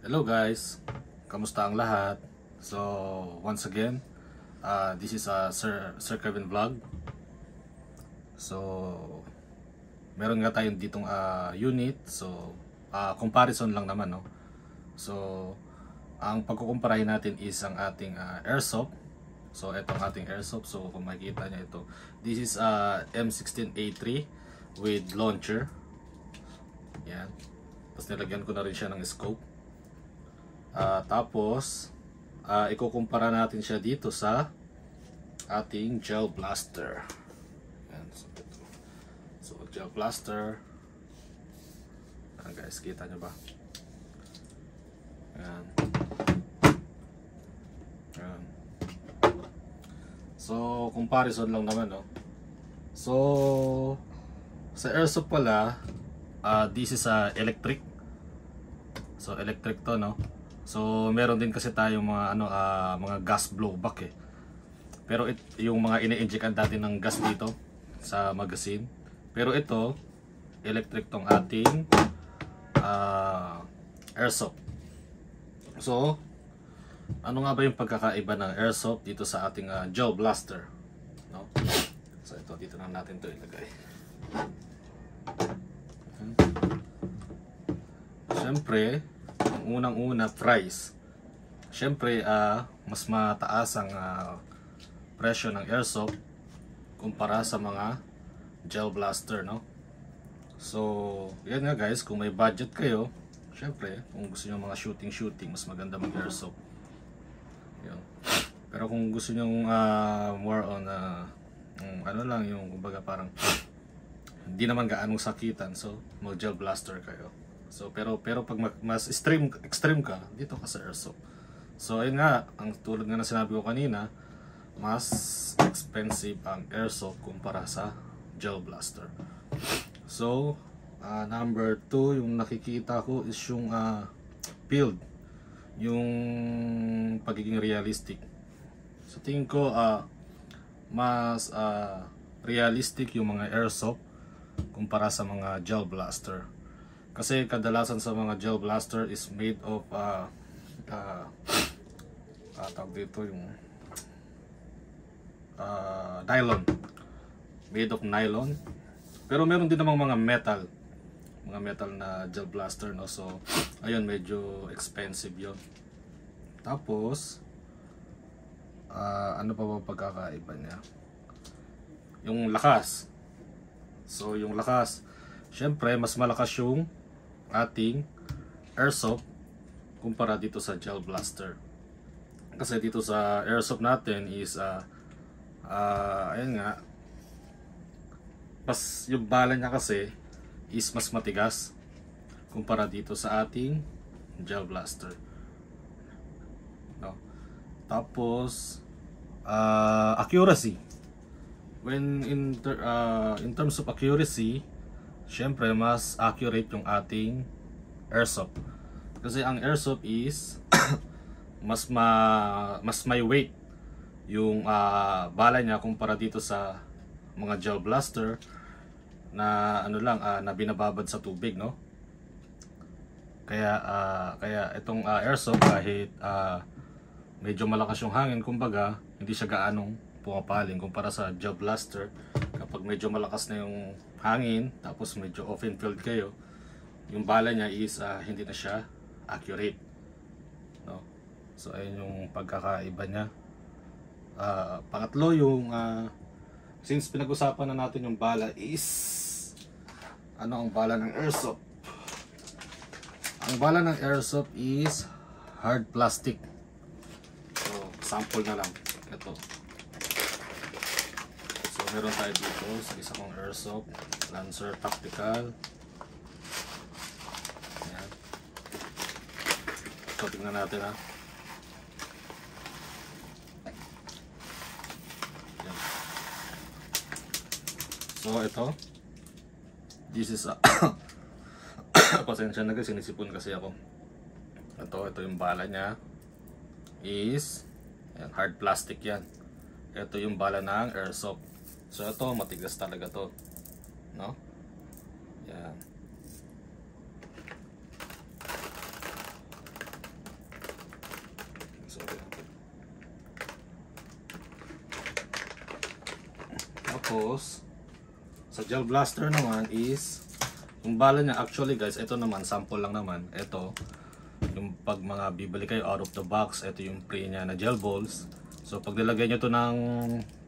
Hello guys, kamusta ang lahat? So once again, this is Sir Kevin Vlog. So meron nga tayong ditong unit. So comparison lang naman, no. So ang pagkukumparahin natin is ang ating airsoft. So itong ating airsoft. So kung makikita nyo ito, this is M16A3 with launcher. Yan. Tapos nilagyan ko na rin siya ng scope. Tapos ikukumpara natin siya dito sa ating gel blaster. Yan, so gel blaster. Ayan guys, kita nyo ba? Yan. Yan. So comparison lang naman, no. So sa airsoft pala, this is electric. So electric to, no. So meron din kasi tayong mga mga gas blowback eh. Pero yung mga ini-injectan natin ng gas dito sa magazine. Pero ito electric tong ating airsoft. So ano nga ba yung pagkakaiba ng airsoft dito sa ating gel blaster, no? So ito, dito na natin to ilagay. Siyempre, unang-una, price. Siyempre, mas mataas ang presyo ng airsoft kumpara sa mga gel blaster, no? So, yan nga guys, kung may budget kayo, siyempre, kung gusto niyo mga shooting, mas maganda mag-airsoft. Yan. Pero kung gusto niyo more on ano lang, yung kumbaga parang hindi naman gaano sakitan, so mag-gel blaster kayo. So pero pag mas extreme ka, dito ka sa airsoft. So ayun nga, ang tulad nga na sinabi ko kanina, mas expensive ang airsoft kumpara sa gel blaster. So number 2, yung nakikita ko is yung build, yung pagiging realistic. So tingin ko mas realistic yung mga airsoft kumpara sa mga gel blaster. Kasi kadalasan sa mga gel blaster is made of tawag dito yung nylon. Made of nylon. Pero meron din namang mga metal na gel blaster, no. So ayun, medyo expensive yon. Tapos ano pa ba pagkakaiba niya? Yung lakas. So yung lakas, syempre mas malakas yung ating airsoft kumpara dito sa gel blaster. Kasi dito sa airsoft natin is ayun nga, mas yung bala niya kasi is mas matigas kumpara dito sa ating gel blaster, no? Tapos accuracy. When in terms of accuracy, syempre mas accurate yung ating airsoft. Kasi ang airsoft is mas may weight yung bala niya kumpara dito sa mga gel blaster na na binababad sa tubig, no. Kaya itong airsoft, kahit medyo malakas yung hangin, kumbaga hindi siya gaanong pumapaling kumpara sa gel blaster. Kapag medyo malakas na yung hangin, tapos medyo open field kayo, yung bala niya is hindi na siya accurate, no. So ayun yung pagkakaiba niya. Pangatlo, yung since pinag-usapan na natin yung bala is ano ang bala ng airsoft. Ang bala ng airsoft is hard plastic. So sample na lang ito. So meron tayo dito sa isa kong airsoft Lancer Tactical. Ayan. So tingnan natin, ha. Ayan. So ito, this is pasensya na guys, sinisipon kasi ako. Ito yung bala niya is ayan, hard plastic yan. Ito yung bala ng airsoft. So ito, matigas talaga to, no? Yan. Tapos sa gel blaster naman is yung bala niya, actually guys, ito naman sample lang naman. Ito yung pag mga bibili kayo out of the box, ito yung pre niya na gel balls. So pag nilagay nyo to ng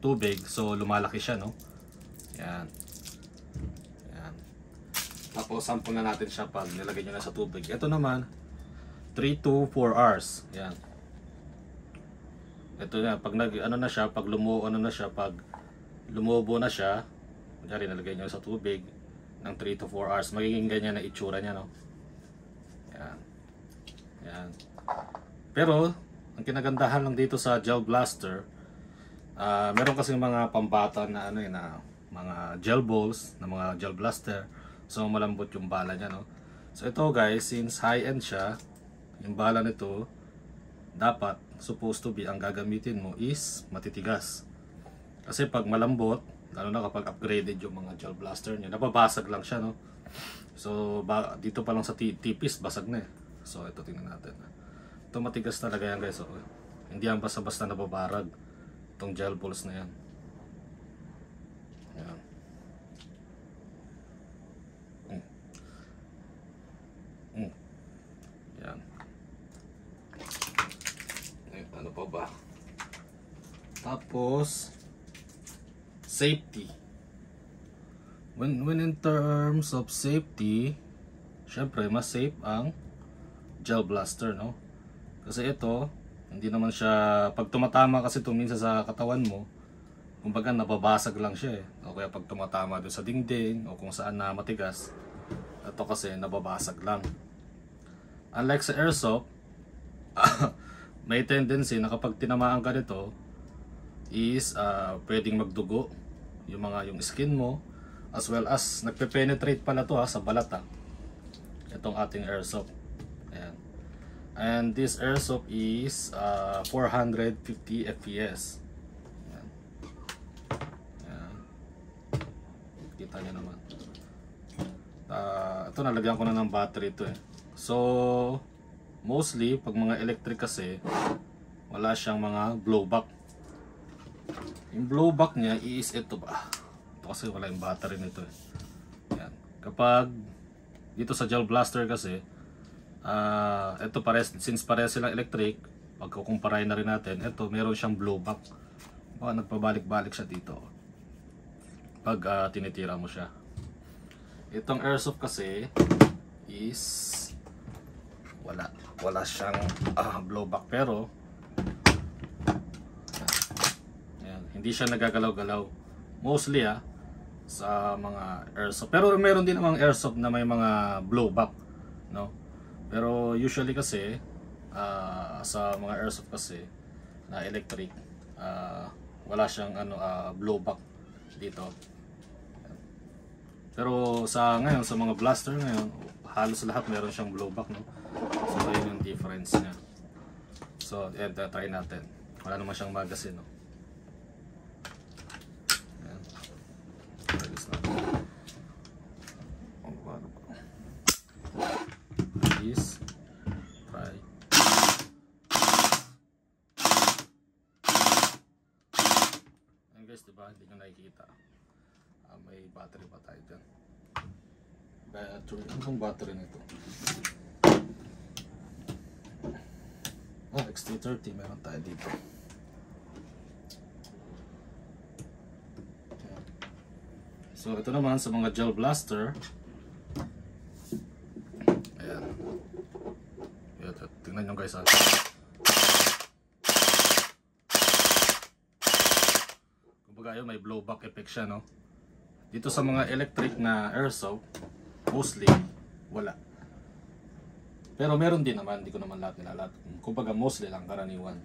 tubig, so lumalaki siya, no? Yan. Yan. Tapos sample na natin siya pag nilagay nyo na sa tubig. Ito naman 3 to 4 hours. Yan. Ito na, pag pag lumubo na siya, kunyari nalagay nyo sa tubig ng 3 to 4 hours, magiging ganyan na itsura niya, no? Yan. Yan. Pero ang kinagandahan lang dito sa gel blaster, meron kasing mga pambata na na mga gel balls, na mga gel blaster. So malambot yung bala niya, no? So ito guys, since high-end siya, yung bala nito dapat supposed to be ang gagamitin mo is matitigas. Kasi pag malambot, lalo na kapag upgraded yung mga gel blaster niya, nababasag lang siya, no? So dito pa lang sa tipis, basag na eh. So ito, tingnan natin. Ito matigas talaga yan guys. So, hindi yan basta-basta nababarag itong gel balls na yan. Yan. Yan. Ano pa ba? Tapos safety. When in terms of safety, syempre mas safe ang gel blaster, no? Kasi ito, hindi naman siya, pag tumatama kasi ito minsan sa katawan mo, kumbaga nababasag lang siya eh. O kaya pag tumatama doon sa dingding o kung saan na matigas, ito kasi nababasag lang. Unlike sa airsoft, may tendency na kapag tinamaan ka nito is pwedeng magdugo yung skin mo, as well as nagpe-penetrate pala to sa balat itong ating airsoft. Ayan. And this airsoft is 450 fps. Ayan. Ayan. Kita nyo naman. Ito nalagyan ko na ng battery ito eh. So mostly pag mga electric kasi wala siyang mga blowback. Yung blowback niya is ito ba? Ito kasi wala yung battery nito eh. Ayan. Kapag dito sa gel blaster kasi ito since pares silang electric, pag kukumparahin na rin natin, ito meron siyang blowback. Nagpabalik-balik siya dito pag tinitira mo siya. Itong airsoft kasi is wala siyang blowback, pero ayan, hindi siya nagagalaw-galaw mostly sa mga airsoft. Pero meron din namang airsoft na may mga blowback, no? Pero usually kasi sa mga airsoft kasi na electric, wala siyang blowback dito. Pero sa mga blaster ngayon, halos lahat meron siyang blowback, no? So yun yung difference niya. So try natin. Wala naman siyang magazine, no? Ayan. Please try. Ayan guys, diba? Hindi nyo nakikita. May battery pa tayo dyan. Battery. Anong battery nito? XT30 meron tayo dito. So ito naman sa mga gel blaster. Ayan. Tingnan nyo guys kumbaga yun, may blowback effect siya, no? Dito sa mga electric na airsoft, mostly wala. Pero meron din naman, hindi ko naman lahat nilalat. Kumbaga mostly lang, karaniwan.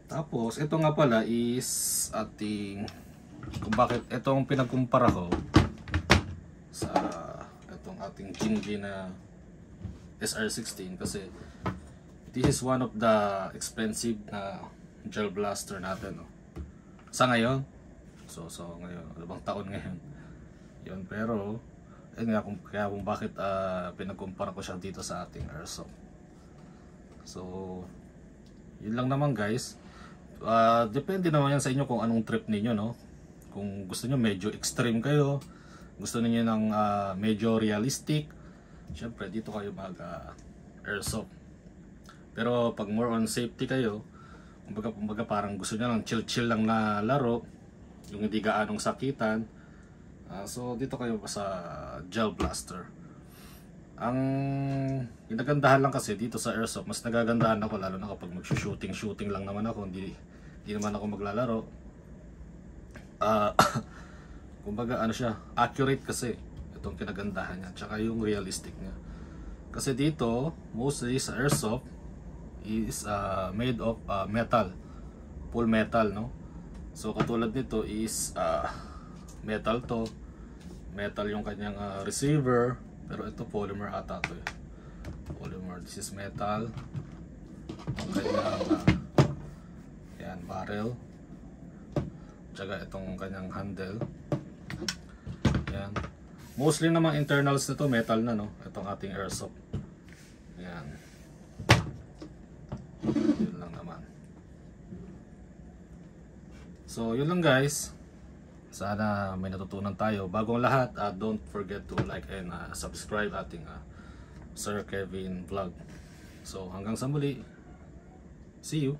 Tapos ito nga pala is ating, kung bakit itong pinagkumpara ko sa itong ating Jinji na SR16, kasi this is one of the expensive na gel blaster natin, no? Sa ngayon. So ngayon, ano bang taon ngayon? Yun, pero ayun nga kung bakit pinagkumpara ko siya dito sa ating airsoft. So yun lang naman guys. Depende naman yan sa inyo kung anong trip ninyo, no? Kung gusto niyo medyo extreme kayo, gusto niyo ng medyo realistic, syempre dito kayo mag airsoft. Pero pag more on safety kayo, kumbaga parang gusto niyo lang chill lang na laro, yung hindi gaanong sakitan, so dito kayo sa gel blaster. Ang ginagandahan lang kasi dito sa airsoft, mas nagagandahan ako lalo na kapag mag-shooting lang naman ako, hindi naman ako maglalaro. Kumbaga ano siya, accurate kasi itong kinagandahan niya, tsaka yung realistic niya. Kasi dito, mostly sa airsoft is made of metal, full metal, no? So katulad nito is metal to, metal yung kanyang receiver, pero ito polymer ata to eh. Polymer, this is metal. Ang kanyang yan, barrel, tsaka itong kanyang handle. Yan. Mostly naman internals nito metal na, no? Itong ating airsoft. Yan. Yun lang naman. So, yun lang guys. Sana may natutunan tayo. Bagong lahat, don't forget to like and subscribe ating Sir Kevin Vlog. So, hanggang sa muli. See you!